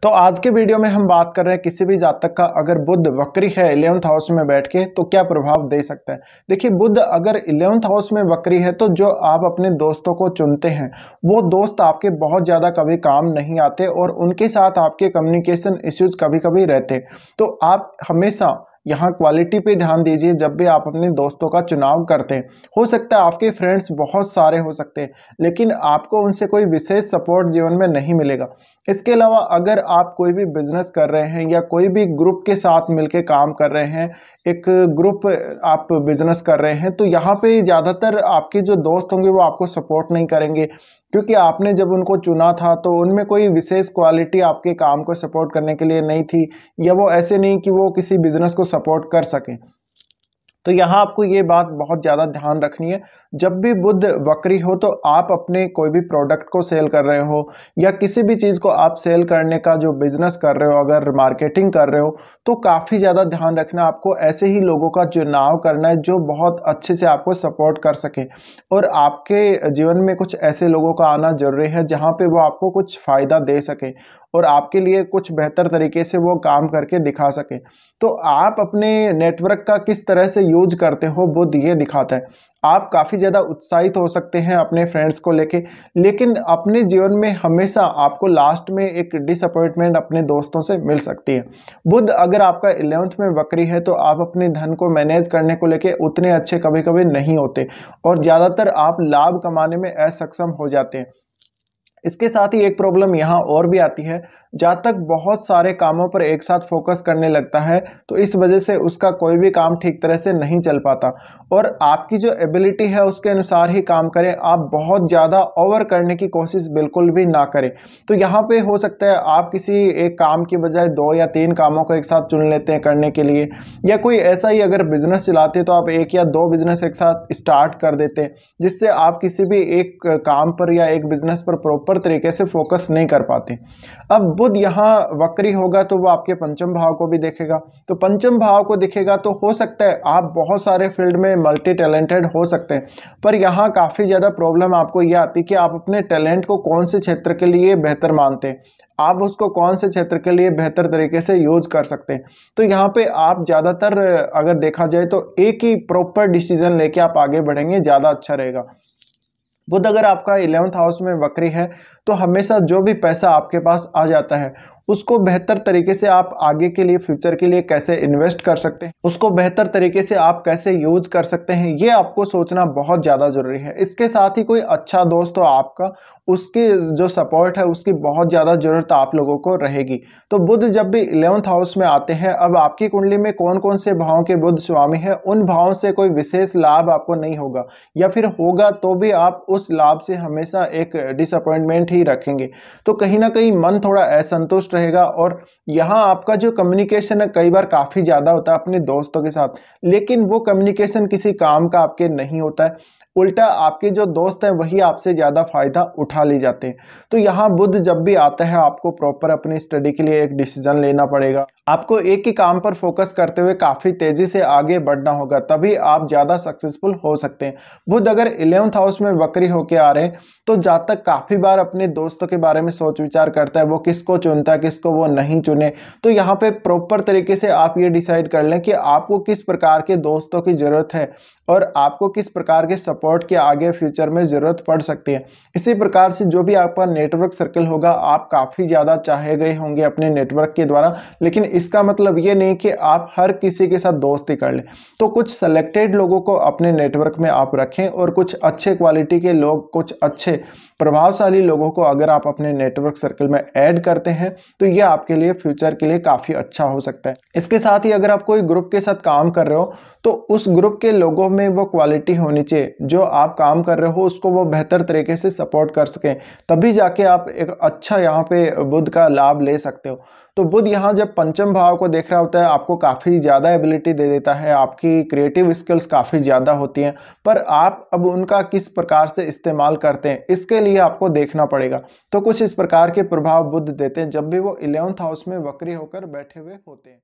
तो आज के वीडियो में हम बात कर रहे हैं किसी भी जातक का अगर बुध वक्री है 11th हाउस में बैठ के तो क्या प्रभाव दे सकता है। देखिए, बुध अगर 11th हाउस में वक्री है तो जो आप अपने दोस्तों को चुनते हैं वो दोस्त आपके बहुत ज़्यादा कभी काम नहीं आते और उनके साथ आपके कम्युनिकेशन इश्यूज कभी कभी रहते। तो आप हमेशा यहाँ क्वालिटी पे ध्यान दीजिए जब भी आप अपने दोस्तों का चुनाव करते हैं। हो सकता है आपके फ्रेंड्स बहुत सारे हो सकते हैं लेकिन आपको उनसे कोई विशेष सपोर्ट जीवन में नहीं मिलेगा। इसके अलावा अगर आप कोई भी बिजनेस कर रहे हैं या कोई भी ग्रुप के साथ मिलके काम कर रहे हैं, एक ग्रुप आप बिजनेस कर रहे हैं, तो यहाँ पे ज़्यादातर आपके जो दोस्त होंगे वो आपको सपोर्ट नहीं करेंगे क्योंकि आपने जब उनको चुना था तो उनमें कोई विशेष क्वालिटी आपके काम को सपोर्ट करने के लिए नहीं थी या वो ऐसे नहीं कि वो किसी बिजनेस को सपोर्ट कर सकें। तो यहाँ आपको ये बात बहुत ज़्यादा ध्यान रखनी है, जब भी बुध वक्री हो तो आप अपने कोई भी प्रोडक्ट को सेल कर रहे हो या किसी भी चीज़ को आप सेल करने का जो बिजनेस कर रहे हो, अगर मार्केटिंग कर रहे हो तो काफ़ी ज़्यादा ध्यान रखना, आपको ऐसे ही लोगों का चुनाव करना है जो बहुत अच्छे से आपको सपोर्ट कर सके। और आपके जीवन में कुछ ऐसे लोगों का आना जरूरी है जहाँ पे वो आपको कुछ फ़ायदा दे सके और आपके लिए कुछ बेहतर तरीके से वो काम करके दिखा सके। तो आप अपने नेटवर्क का किस तरह से यूज करते हो बुध ये दिखाता है। आप काफ़ी ज़्यादा उत्साहित हो सकते हैं अपने फ्रेंड्स को लेके, लेकिन अपने जीवन में हमेशा आपको लास्ट में एक डिसअपॉइंटमेंट अपने दोस्तों से मिल सकती है। बुध अगर आपका 11th में वक्री है तो आप अपने धन को मैनेज करने को लेके उतने अच्छे कभी कभी नहीं होते और ज़्यादातर आप लाभ कमाने में असक्षम हो जाते हैं। इसके साथ ही एक प्रॉब्लम यहाँ और भी आती है, जहाँ तक बहुत सारे कामों पर एक साथ फोकस करने लगता है तो इस वजह से उसका कोई भी काम ठीक तरह से नहीं चल पाता और आपकी जो एबिलिटी है उसके अनुसार ही काम करें। आप बहुत ज़्यादा ओवर करने की कोशिश बिल्कुल भी ना करें। तो यहाँ पे हो सकता है आप किसी एक काम की बजाय 2 या 3 कामों को एक साथ चुन लेते हैं करने के लिए, या कोई ऐसा ही अगर बिजनेस चलाते हैं तो आप 1 या 2 बिजनेस एक साथ स्टार्ट कर देते हैं जिससे आप किसी भी एक काम पर या एक बिजनेस पर प्रॉपर तरीके से फोकस नहीं कर पाते। अब बुध यहाँ वक्री होगा तो वो आपके पंचम भाव को भी देखेगा, तो पंचम भाव को दिखेगा तो हो सकता है आप बहुत सारे फील्ड में मल्टी टैलेंटेड हो सकते हैं, पर यहाँ काफ़ी ज़्यादा प्रॉब्लम आपको यह आती है कि आप अपने टैलेंट को कौन से क्षेत्र के लिए बेहतर मानते हैं, आप उसको कौन से क्षेत्र के लिए बेहतर तरीके से यूज कर सकते हैं। तो यहाँ पे आप ज़्यादातर अगर देखा जाए तो एक ही प्रॉपर डिसीजन लेके आप आगे बढ़ेंगे, ज़्यादा अच्छा रहेगा। बुध अगर आपका 11th हाउस में वक्री है तो हमेशा जो भी पैसा आपके पास आ जाता है उसको बेहतर तरीके से आप आगे के लिए, फ्यूचर के लिए कैसे इन्वेस्ट कर सकते हैं, उसको बेहतर तरीके से आप कैसे यूज कर सकते हैं, ये आपको सोचना बहुत ज़्यादा जरूरी है। इसके साथ ही कोई अच्छा दोस्त हो आपका, उसकी जो सपोर्ट है उसकी बहुत ज़्यादा जरूरत आप लोगों को रहेगी। तो बुध जब भी 11th हाउस में आते हैं, अब आपकी कुंडली में कौन कौन से भावों के बुध स्वामी है, उन भावों से कोई विशेष लाभ आपको नहीं होगा या फिर होगा तो भी आप उस लाभ से हमेशा एक डिसअपॉइंटमेंट ही रखेंगे। तो कहीं ना कहीं मन थोड़ा असंतुष्ट रहेगा और यहाँ आपका जो कम्युनिकेशन है कई बार काफ़ी ज़्यादा होता है अपने दोस्तों के साथ, लेकिन वो कम्युनिकेशन किसी काम का आपके नहीं होता है, उल्टा आपके जो दोस्त हैं वही आपसे ज़्यादा फायदा उठा ले जाते हैं। तो यहाँ बुध जब भी आता है आपको प्रॉपर अपनी स्टडी के लिए एक डिसीजन लेना पड़ेगा, आपको एक ही काम पर फोकस करते हुए काफ़ी तेज़ी से आगे बढ़ना होगा, तभी आप ज़्यादा सक्सेसफुल हो सकते हैं। बुध अगर 11th हाउस में वक्री होके आ रहे हैं तो जातक काफ़ी बार अपने दोस्तों के बारे में सोच विचार करता है, वो किसको चुनता है किसको वो नहीं चुने। तो यहाँ पे प्रॉपर तरीके से आप ये डिसाइड कर लें कि आपको किस प्रकार के दोस्तों की ज़रूरत है और आपको किस प्रकार के सपोर्ट के आगे फ्यूचर में ज़रूरत पड़ सकती है। इसी प्रकार से जो भी आपका नेटवर्क सर्कल होगा, आप काफ़ी ज़्यादा चाहे गए होंगे अपने नेटवर्क के द्वारा, लेकिन इसका मतलब ये नहीं कि आप हर किसी के साथ दोस्ती कर लें। तो कुछ सेलेक्टेड लोगों को अपने नेटवर्क में आप रखें और कुछ अच्छे क्वालिटी के लोग, कुछ अच्छे प्रभावशाली लोगों को अगर आप अपने नेटवर्क सर्कल में ऐड करते हैं तो ये आपके लिए फ्यूचर के लिए काफ़ी अच्छा हो सकता है। इसके साथ ही अगर आप कोई ग्रुप के साथ काम कर रहे हो तो उस ग्रुप के लोगों में वो क्वालिटी होनी चाहिए जो आप काम कर रहे हो उसको वो बेहतर तरीके से सपोर्ट कर सकें, तभी जाके आप एक अच्छा यहाँ पे बुध का लाभ ले सकते हो। तो बुध यहाँ जब पंचम भाव को देख रहा होता है आपको काफ़ी ज़्यादा एबिलिटी दे देता है, आपकी क्रिएटिव स्किल्स काफ़ी ज़्यादा होती हैं, पर आप अब उनका किस प्रकार से इस्तेमाल करते हैं इसके लिए आपको देखना पड़ेगा। तो कुछ इस प्रकार के प्रभाव बुध देते हैं जब भी वो 11th हाउस में वक्री होकर बैठे हुए होते हैं।